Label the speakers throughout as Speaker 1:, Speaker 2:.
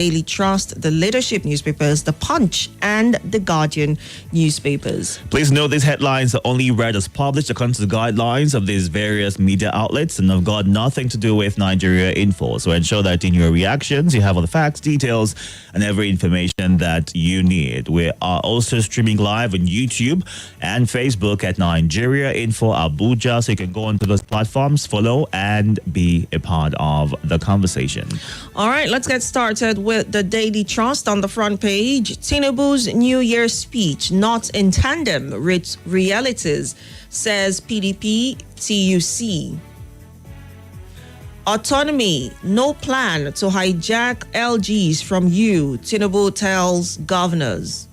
Speaker 1: Daily Trust, the leadership newspapers, The Punch, and The Guardian newspapers.
Speaker 2: Please note these headlines are only read as published according to the guidelines of these various media outlets and have got nothing to do with Nigeria Info. So ensure that in your reactions you have all the facts, details, and every information that you need. We are also streaming live on YouTube and Facebook at Nigeria Info Abuja, so you can go onto those platforms, follow, and be a part of the conversation.
Speaker 1: All right, let's get started with the Daily Trust on the front page. Tinubu's New Year speech not in tandem with realities, says PDP TUC. Autonomy, no plan to hijack LGs from you, Tinubu tells governors.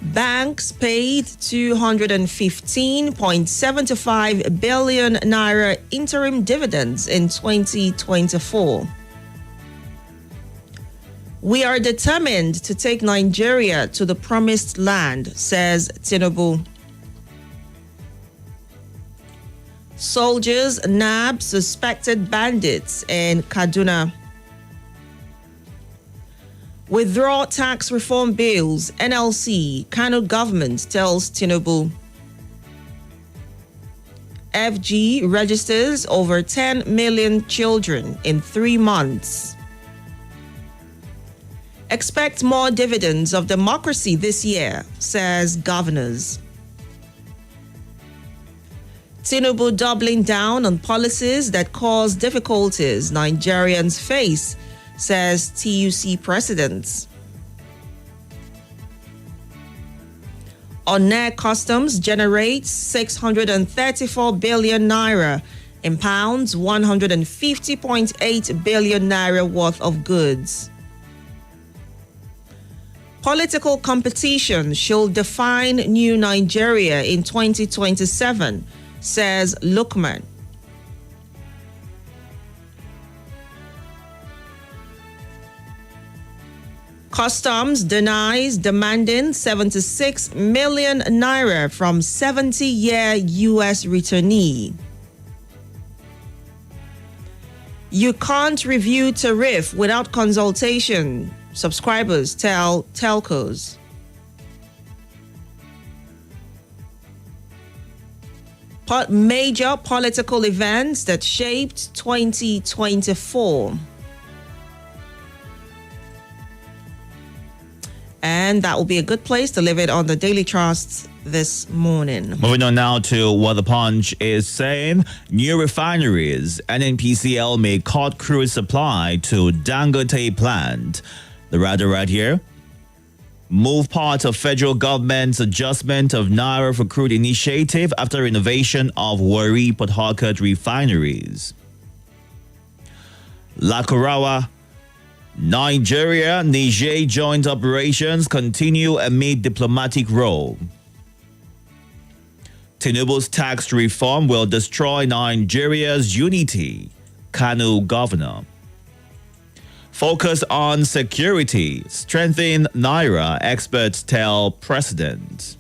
Speaker 1: Banks paid 215.75 billion naira interim dividends in 2024. We are determined to take Nigeria to the promised land, says Tinubu. Soldiers nab suspected bandits in Kaduna. Withdraw tax reform bills, NLC, Kano government tells Tinubu. FG registers over 10 million children in 3 months. Expect more dividends of democracy this year, says governors. Tinubu doubling down on policies that cause difficulties Nigerians face, says TUC president. On-air customs generates 634 billion naira, in pounds 150.8 billion naira worth of goods. Political competition should define new Nigeria in 2027, says Lukman. Customs denies demanding 76 million naira from 70-year U.S. returnee. You can't review tariff without consultation, subscribers tell telcos. Major political events that shaped 2024. And that will be a good place to leave it on the Daily Trust this morning.
Speaker 2: Moving on now to what the Punch is saying. New refineries. NNPCL may cut crude supply to Dangote plant. The radar right here. Move part of federal government's adjustment of Naira for crude initiative after renovation of Warri Port Harcourt refineries. Lakurawa. Nigeria-Niger joint operations continue amid diplomatic row. Tinubu's tax reform will destroy Nigeria's unity, Kano governor. Focus on security, strengthen Naira, experts tell president.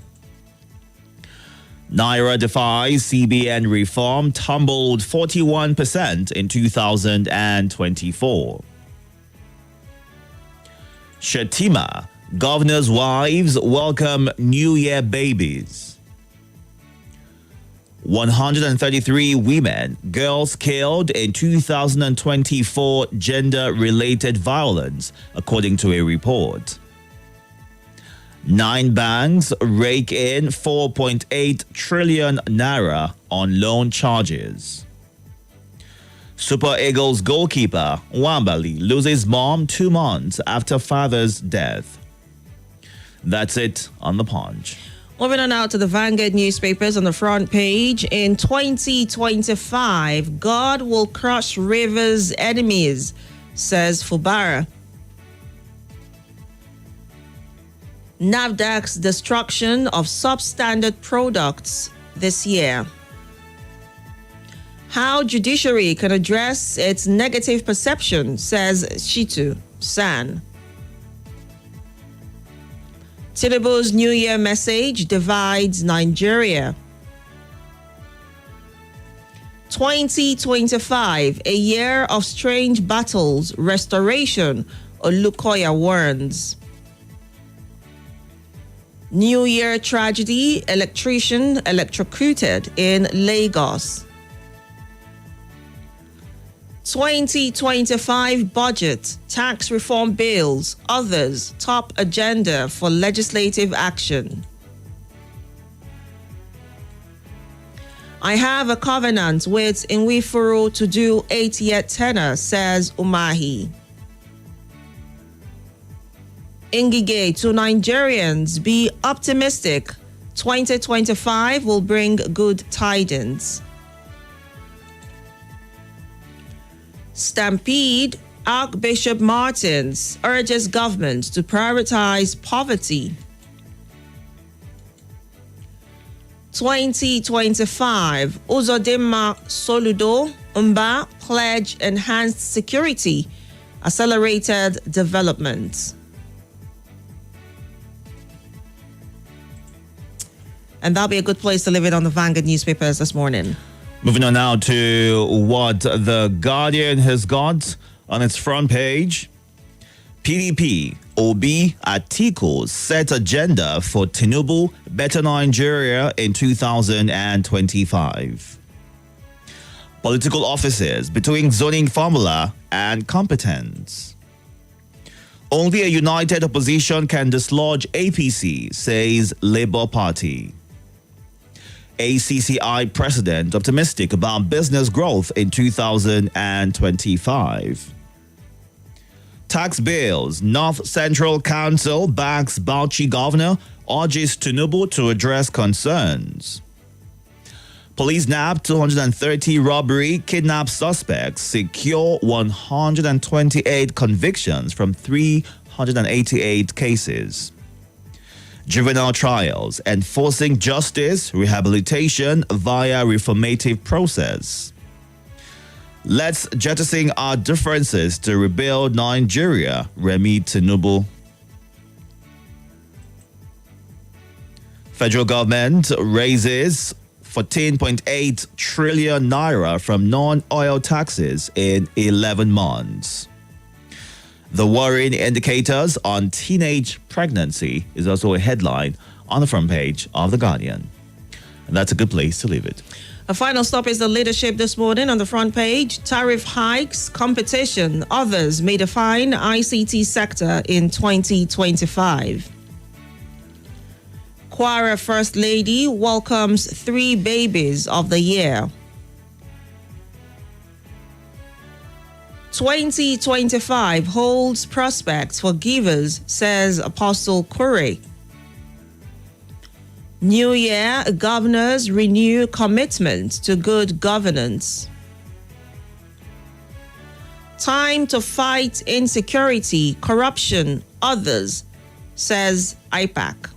Speaker 2: Naira defies CBN reform, tumbled 41% in 2024. Shetima, governors' wives welcome New Year babies. 133 women, girls killed in 2024 gender-related violence, according to a report. 9 banks rake in 4.8 trillion naira on loan charges. Super Eagles goalkeeper Wambali loses mom 2 months after father's death. That's it on the Punch.
Speaker 1: Moving on now to the Vanguard newspapers on the front page. In 2025, God will crush Rivers' enemies, says Fubara. NAFDAC's destruction of substandard products this year. How judiciary can address its negative perception, says Shitu San. Tinubu's New Year message divides Nigeria. 2025, a year of strange battles, restoration, Olukoya warns. New Year tragedy, electrician electrocuted in Lagos. 2025 budget, tax reform bills, others, top agenda for legislative action. I have a covenant with Nwifuru to do 8-year tenure, says Umahi. Ngige to Nigerians, be optimistic. 2025 will bring good tidings. Stampede, Archbishop Martins urges government to prioritize poverty. 2025, Uzodimma Soludo, Mba pledge enhanced security, accelerated development. And that'll be a good place to leave it on the Vanguard newspapers this morning.
Speaker 2: Moving on now to what The Guardian has got on its front page. PDP, Obi, Atiku set agenda for Tinubu, better Nigeria in 2025. Political offices between zoning formula and competence. Only a united opposition can dislodge APC, says Labour Party. ACCI president optimistic about business growth in 2025. Tax bills, North Central Council backs Bauchi governor, urges Tinubu to address concerns. Police nab 230 robbery, kidnap suspects, secure 128 convictions from 388 cases. Juvenile trials, enforcing justice, rehabilitation via reformative process. Let's jettison our differences to rebuild Nigeria, Remi Tinubu. Federal government raises 14.8 trillion naira from non-oil taxes in 11 months. The worrying indicators on teenage pregnancy is also a headline on the front page of The Guardian. And that's a good place to leave it.
Speaker 1: A final stop is the leadership this morning on the front page. Tariff hikes, competition, others may define ICT sector in 2025. Kwara First Lady welcomes 3 babies of the year. 2025 holds prospects for givers, says Apostle Kure. New Year, governors renew commitment to good governance. Time to fight insecurity, corruption, others, says IPAC.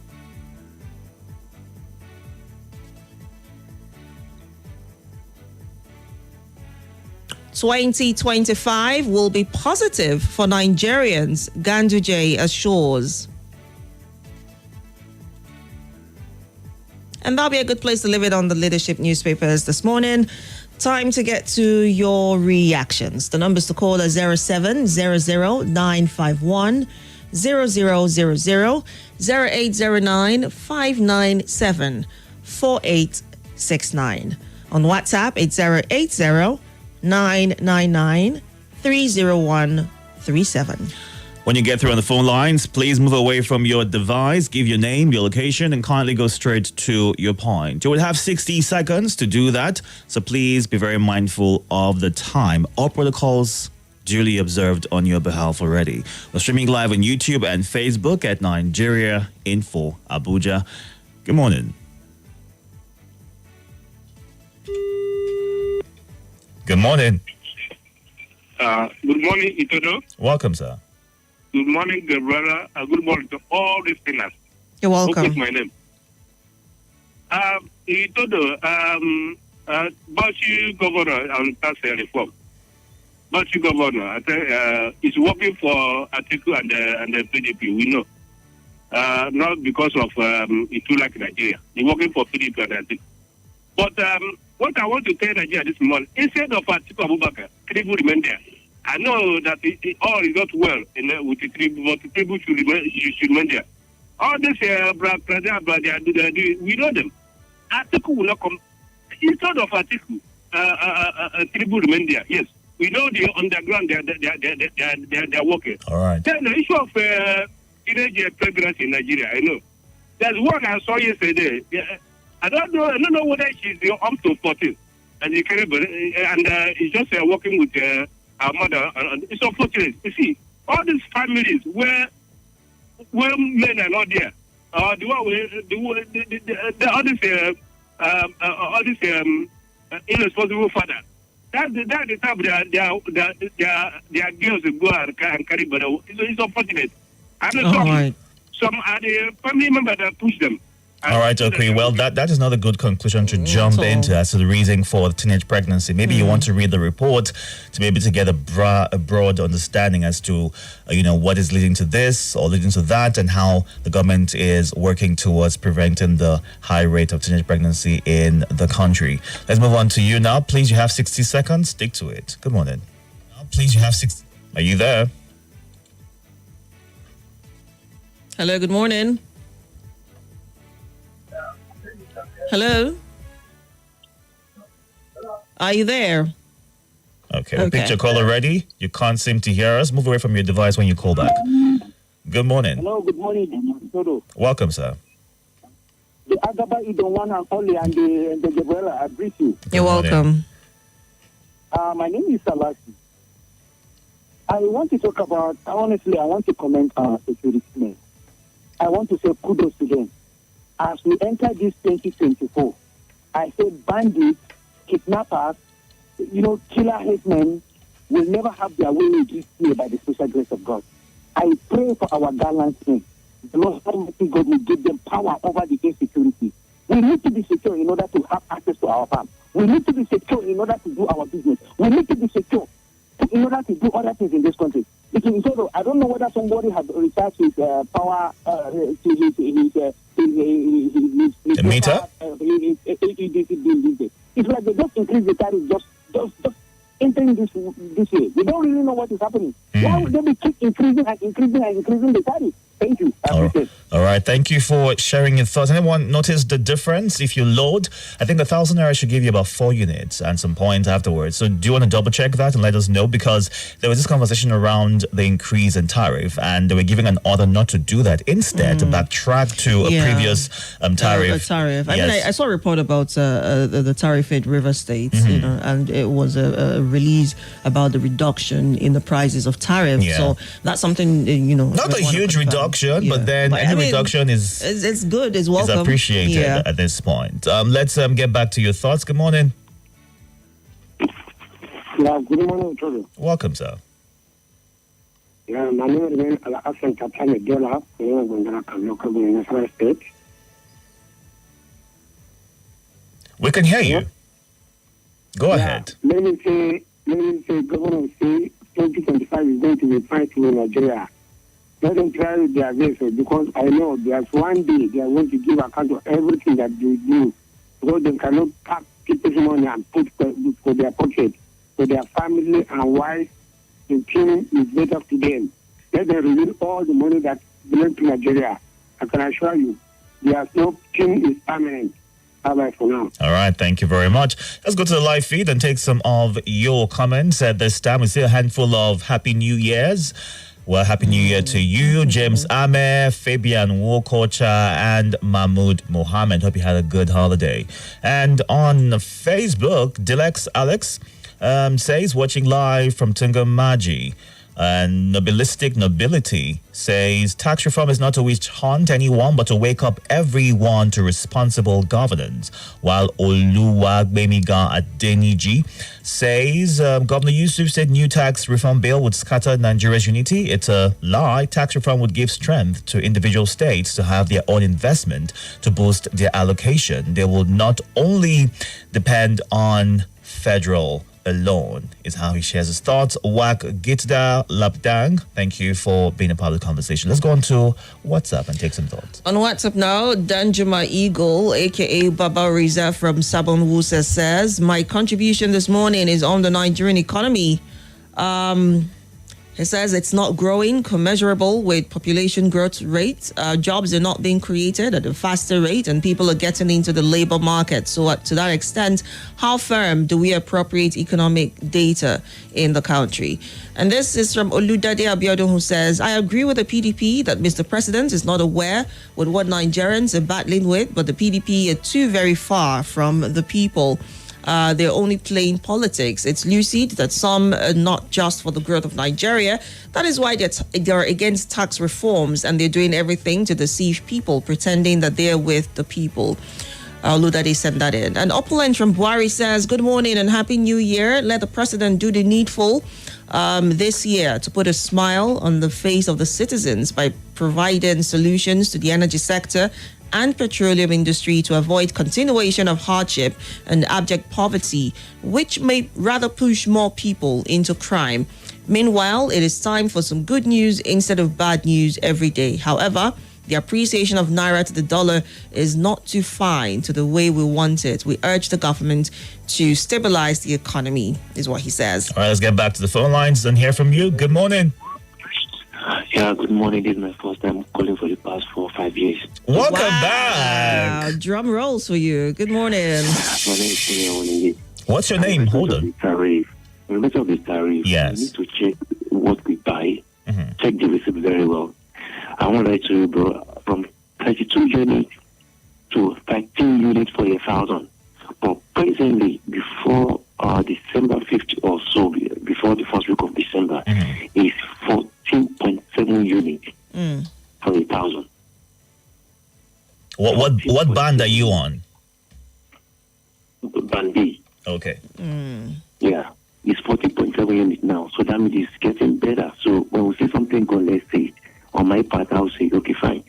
Speaker 1: "2025 will be positive for Nigerians," Ganduje assures. And that'll be a good place to leave it on the leadership newspapers this morning. Time to get to your reactions. The numbers to call are 0700-951-0000, 0809-597-4869. On WhatsApp, it's 080-999-30137.
Speaker 2: When you get through on the phone lines, please move away from your device, give your name, your location, and kindly go straight to your point. You will have 60 seconds to do that, so please be very mindful of the time. All protocols duly observed on your behalf already. We're streaming live on YouTube and Facebook at Nigeria Info Abuja. Good morning. Good morning.
Speaker 3: Good morning, Itodo.
Speaker 2: Welcome, sir.
Speaker 3: Good morning, Gabrielle. Good morning to all listeners.
Speaker 1: You're welcome.
Speaker 3: What's my name? Itodo, Bauchi governor on tax reform. Bauchi governor, I think, is working for Atiku and the PDP. We know, not because of it too like Nigeria. He's working for PDP and Atiku. But What I want to tell Nigeria this morning, instead of Atiku Abubakar, Tinubu remain there. I know that all is not well with the Tinubu, but Tinubu should remain there. All this we know them. Atiku will not come. Instead of Atiku, Tinubu remain there. Yes, we know the underground they're working.
Speaker 2: All right.
Speaker 3: Then the issue of teenage pregnancy in Nigeria, I know. There's one I saw yesterday. I don't know whether she's up to 14, and it's just working with her mother. It's unfortunate. You see, all these families where men are not there, all these irresponsible father. That's the time their girls will go and carry, but it's unfortunate. I'm not talking.
Speaker 1: Right.
Speaker 3: Some are the family members that push them.
Speaker 2: All right, okay. Well, that is not a good conclusion to jump into as to the reason for teenage pregnancy. Maybe you want to read the report to be able to get a broad understanding as to, what is leading to this or leading to that, and how the government is working towards preventing the high rate of teenage pregnancy in the country. Let's move on to you now. Please, you have 60 seconds. Stick to it. Good morning. Please, you have 60. Are you there?
Speaker 1: Hello, good morning. Hello? Are you there?
Speaker 2: Okay, we picked your call already. You can't seem to hear us. Move away from your device when you call back. Good morning.
Speaker 4: Hello, good morning, Itodo.
Speaker 2: Welcome, sir.
Speaker 4: The Agaba is the one and only, and the Gabrielle, I brief you.
Speaker 1: You're welcome.
Speaker 4: My name is Salasi. I want to talk about, honestly, I want to comment on security men. I want to say kudos to them. As we enter this 2024, I said bandits, kidnappers, killer hitmen will never have their way this year by the special grace of God. I pray for our gallant men. The Lord Almighty God will give them power over the insecurity. We need to be secure in order to have access to our farm. We need to be secure in order to do our business. We need to be secure in order to do other things in this country. So I don't know whether somebody has recharged his power, his
Speaker 2: meter?
Speaker 4: It's like they just increase the tariff just entering this way. We don't really know what is happening. Why would they keep increasing the tariff? Thank you.
Speaker 2: All right. Thank you for sharing your thoughts. Anyone notice the difference? If you load, I think 1,000 naira should give you about 4 units and some points afterwards. So do you want to double check that and let us know? Because there was this conversation around the increase in tariff, and they were giving an order not to do that. Instead, to backtrack to a previous tariff.
Speaker 1: Tariff.
Speaker 2: Yes.
Speaker 1: I mean, I saw a report about the tariff at River State, and it was a release about the reduction in the prices of tariff.
Speaker 2: Yeah.
Speaker 1: So that's something,
Speaker 2: Not a huge reduction, but then any reduction is
Speaker 1: it's good, it's welcome.
Speaker 2: Is appreciated at this point. Let's get back to your thoughts. Good morning.
Speaker 4: Yeah, good morning, Itodo.
Speaker 2: Welcome, sir.
Speaker 4: Yeah, my name is Al-Hassan Katane Dola, local government state.
Speaker 2: We can hear you. Go ahead.
Speaker 4: Let me say, government say 2025 is going to be fighting in Nigeria. Let them try their best, because I know there's one day they are going to give account of everything that they do, because they cannot pack people's money and put for their pocket, for their family and wife. The king is better to them. Let them reveal all the money that belongs to Nigeria. I can assure you, there's no king is permanent. Bye-bye for now.
Speaker 2: All right, thank you very much. Let's go to the live feed and take some of your comments. At this time, we see a handful of Happy New Years. Well, Happy New Year to you, James Ame, Fabian Wokocha, and Mahmoud Mohammed. Hope you had a good holiday. And on Facebook, Dilex Alex says, watching live from Tungamaji. And Nobilistic Nobility says, tax reform is not to witch hunt anyone, but to wake up everyone to responsible governance. While Oluwagbemiga Adeniji says, Governor Yusuf said new tax reform bill would scatter Nigeria's unity. It's a lie. Tax reform would give strength to individual states to have their own investment to boost their allocation. They will not only depend on federal alone, is how he shares his thoughts. Wak Gitda Lapdang, thank you for being a part of the conversation. Let's go on to WhatsApp and take some thoughts.
Speaker 1: On WhatsApp now, Danjuma Eagle, aka Baba Riza from Sabon Wusa, says, my contribution this morning is on the Nigerian economy. He says it's not growing commensurable with population growth rate. Jobs are not being created at a faster rate and people are getting into the labor market. So to that extent, how firm do we appropriate economic data in the country? And this is from Oludade Abiodun, who says, I agree with the PDP that Mr. President is not aware with what Nigerians are battling with, but the PDP are too very far from the people. They're only playing politics. It's lucid that some are not just for the growth of Nigeria. That is why they're against tax reforms and they're doing everything to deceive people, pretending that they're with the people. Ludade sent that in. And Opulent from Buhari says, good morning and happy new year. Let the president do the needful this year to put a smile on the face of the citizens by providing solutions to the energy sector and petroleum industry to avoid continuation of hardship and abject poverty, which may rather push more people into crime. Meanwhile, it is time for some good news instead of bad news every day. However, the appreciation of Naira to the dollar is not too fine to the way we want it. We urge the government to stabilize the economy, is what he says.
Speaker 2: All right, let's get back to the phone lines and hear from you. Good morning.
Speaker 5: Yeah, good morning. This is my first time calling for the past 4 or 5 years.
Speaker 2: Welcome back.
Speaker 1: Drum rolls for you. Good morning.
Speaker 5: My name is Tony.
Speaker 2: What's your name? Hold on.
Speaker 5: Remember of the tariff.
Speaker 2: Yes.
Speaker 5: We need to check what we buy. Check the receipt very well. I want to write to you, bro, from 32 units to 13 units for 1,000. But presently, before December 5th or so, before the first week of December, is 14.7 units for 1,000.
Speaker 2: What band are you on?
Speaker 5: Band B.
Speaker 2: Okay.
Speaker 5: Yeah, it's 14.7 units now. So that means it's getting better. So when we see something go, let's say, on my part, I'll say, okay, fine.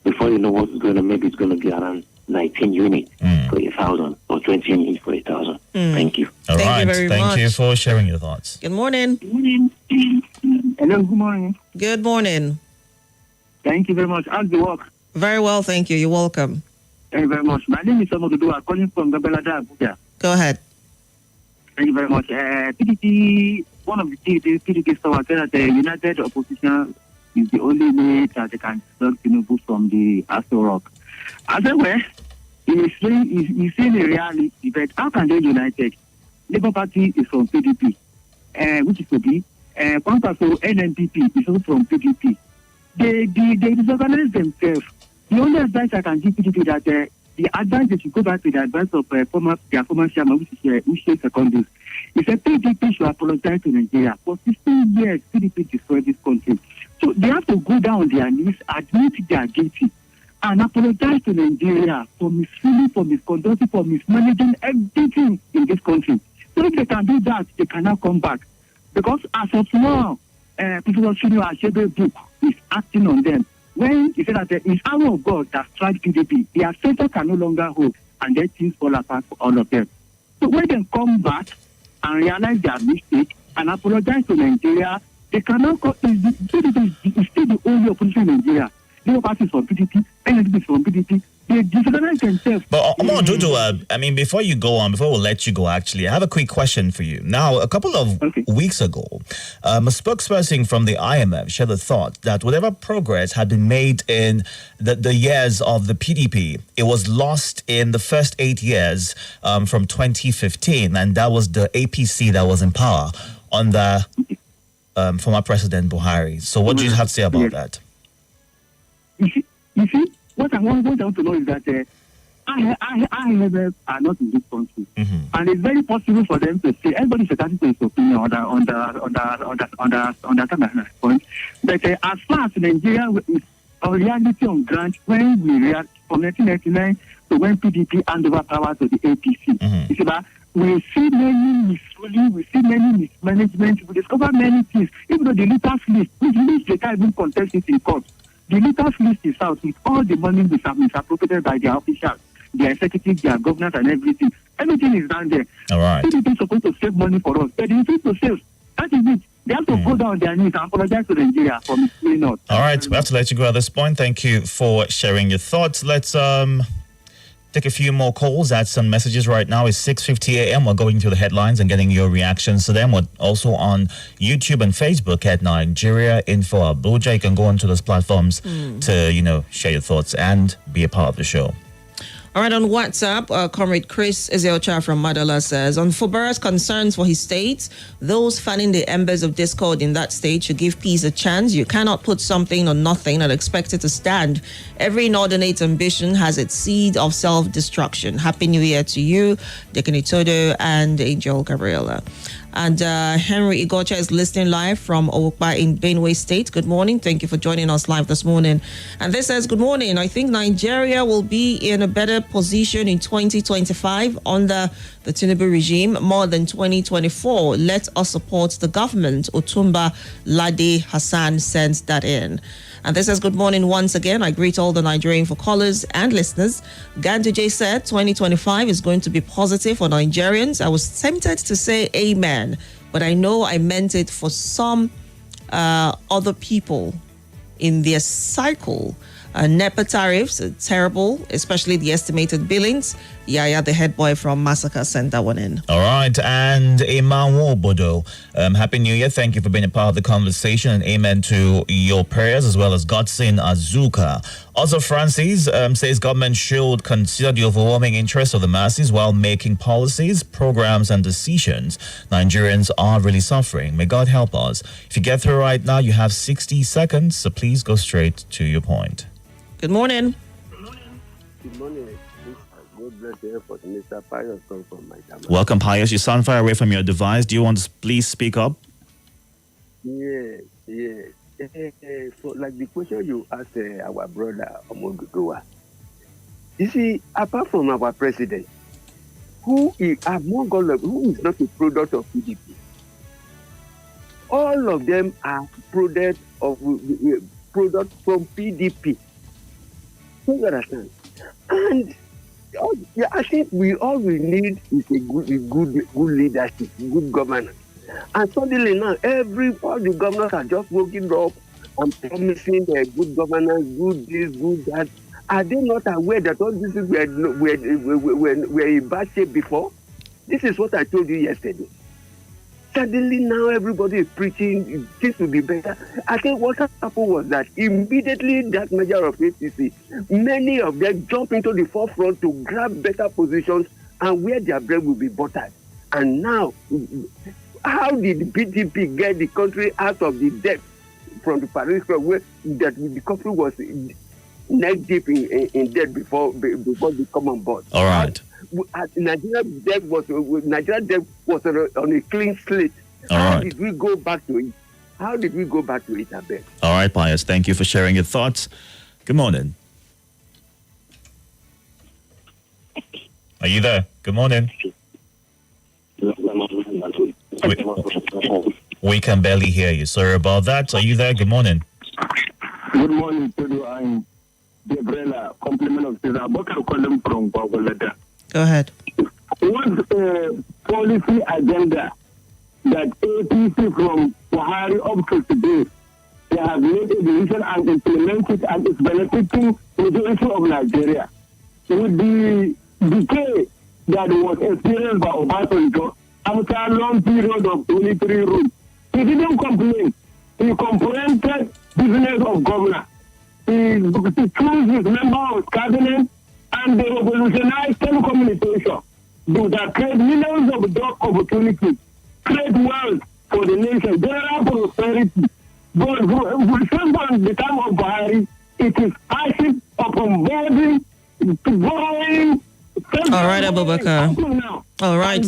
Speaker 5: Before you know what's going to, maybe it's going to be around 19 units for 1,000 or 20 units for 1,000. Thank you.
Speaker 2: All right.
Speaker 1: Thank you very much.
Speaker 2: Thank you for sharing your thoughts.
Speaker 1: Good morning.
Speaker 4: Hello, good morning.
Speaker 1: Good morning.
Speaker 4: Thank you very much. How's the work?
Speaker 1: Very well, thank you. You're welcome.
Speaker 4: Thank you very much. My name is Itodo. I'm calling from Gabrielle, Abuja.
Speaker 1: Go ahead.
Speaker 4: Thank you very much. PDP, one of the PDP stores said that the united opposition is the only way that they can stop Tinubu from the Aso Rock. As well, he's saying a reality, but how can they united? Labour Party is from PDP, which is to be, Kwankwaso NNPP is also from PDP. They disorganize themselves. The only advice I can give PDP that the advice they should go back to the advice of their former chairman, which is Secondus. He said PDP should apologize to Nigeria. For 16 years, PDP destroyed this country. So they have to go down on their knees, admit they are guilty, and apologize to Nigeria for misleading, for misconducting, for mismanaging everything in this country. So if they can do that, they cannot come back. Because as of now, Professor Chino Achebe's book is acting on them. When he said that it's hour of God that strike PDP, their center can no longer hold, and then things fall apart for all of them. So when they come back and realize their mistake and apologize to Nigeria, they cannot go. It's still the only opposition in Nigeria. Labour Party is from PDP, NSP is from PDP. They disorganize themselves.
Speaker 2: But I mean, before you go on, before we'll let you go, actually, I have a quick question for you. Now, a couple of weeks ago, a spokesperson from the IMF shared the thought that whatever progress had been made in the years of the PDP, it was lost in the first 8 years from 2015, and that was the APC that was in power under former President Buhari. So what do you have to say about that?
Speaker 4: You see, what I want to know is that IMF are not in this country, and it's very possible for them to say everybody should have his opinion on that point. But as far as Nigeria is a reality on ground, when we react from 1999 to when PDP hand over power to the APC, you see that we see many misruling, we see many mismanagement, we discover many things. Even though the leaders list, which they can't even contest it in court. The leaders list is out with all the money misappropriated by their officials, their executives, their governors, and everything. Everything is down there.
Speaker 2: All right.
Speaker 4: PDP is supposed to save money for us. They refuse to save. That is it. They have to go down on their knees and apologize to Nigeria for misleading us.
Speaker 2: All right. We have to let you go at this point. Thank you for sharing your thoughts. Let's take a few more calls. Add some messages right now. It's 6:50 a.m. We're going through the headlines and getting your reactions to them. We're also on YouTube and Facebook at Nigeria Info Abuja. You can go onto those platforms to, share your thoughts and be a part of the show.
Speaker 1: All right, on WhatsApp, Comrade Chris Ezeocha from Madala says, on Fubara's concerns for his state, those fanning the embers of discord in that state should give peace a chance. You cannot put something on nothing and expect it to stand. Every inordinate ambition has its seed of self-destruction. Happy New Year to you, Deacon Itodo and Angel Gabrielle. And Henry Igocha is listening live from Owokpa in Benue State. Good morning. Thank you for joining us live this morning. And this says, good morning. I think Nigeria will be in a better position in 2025 under the Tinubu regime more than 2024. Let us support the government. Otumba Lade Hassan sends that in. And this says, good morning once again. I greet all the Nigerian callers and listeners. Ganduje said 2025 is going to be positive for Nigerians. I was tempted to say amen, but I know I meant it for some other people in their cycle. NEPA tariffs are terrible, especially the estimated billings. Yaya, the head boy from Massacre, sent that one in.
Speaker 2: All right. And Imanwo Bodo, Happy New Year. Thank you for being a part of the conversation, and amen to your prayers, as well as Godson Azuka. Also, Francis says government should consider the overwhelming interest of the masses while making policies, programs, and decisions. Nigerians are really suffering. May God help us. If you get through right now, you have 60 seconds, so please go straight to your point.
Speaker 1: Good morning.
Speaker 6: Good morning. God bless the effort. Mr. Pius comes from my camera.
Speaker 2: Welcome, Pius. You sound far away from your device. Do you want to please speak up?
Speaker 6: Yes. So, like the question you asked our brother Omogudowa. You see, apart from our president, who is not a product of PDP, all of them are product from PDP. You understand? And I think all we need is a good leadership, good governance. And suddenly now, all the governors are just waking up and promising good governance, good this, good that. Are they not aware that all this is were in bad shape before? This is what I told you yesterday. Suddenly now everybody is preaching this will be better. I think what happened was that immediately that measure of APC, many of them jump into the forefront to grab better positions and where their bread will be buttered. And now, how did PDP get the country out of the debt from the Paris Club where that the country was neck deep in debt before they come on board?
Speaker 2: All right.
Speaker 6: Nigeria debt was on a clean slate. How did we go back to it? Abel?
Speaker 2: All right, Pius. Thank you for sharing your thoughts. Good morning. Are you there? Good morning. We can barely hear you. Sorry about that. Are you there? Good morning.
Speaker 4: Good morning, Itodo and Gabrielle. Compliment of Cesar. What can I call them from Bogoleta?
Speaker 1: Go ahead.
Speaker 4: What's the policy agenda that APC from Buhari up to today, they have made a decision and implemented and it's benefiting the majority of Nigeria? With the decay that was experienced by Obasanjo after a long period of 23 rule, he didn't complain. He comprehended business of governor. He chose his member of cabinet and they revolutionized telecommunication. That create millions of job opportunities, create wealth for the nation, general prosperity. But from the time of Buhari, it is hardship upon borrowing, borrowing.
Speaker 1: All right, Abubakar. All right.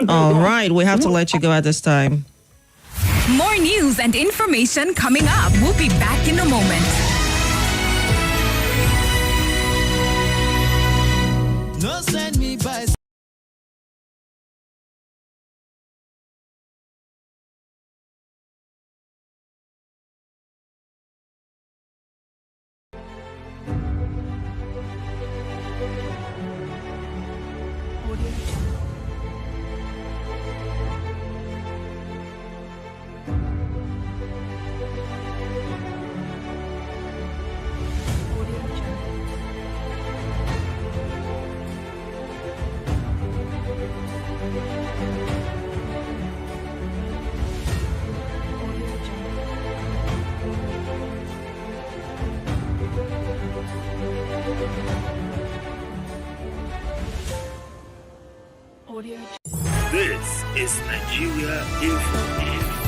Speaker 1: All right, we have to let you go at this time.
Speaker 7: More news and information coming up. We'll be back in a moment.
Speaker 8: No send me by
Speaker 9: This is Nigeria Info.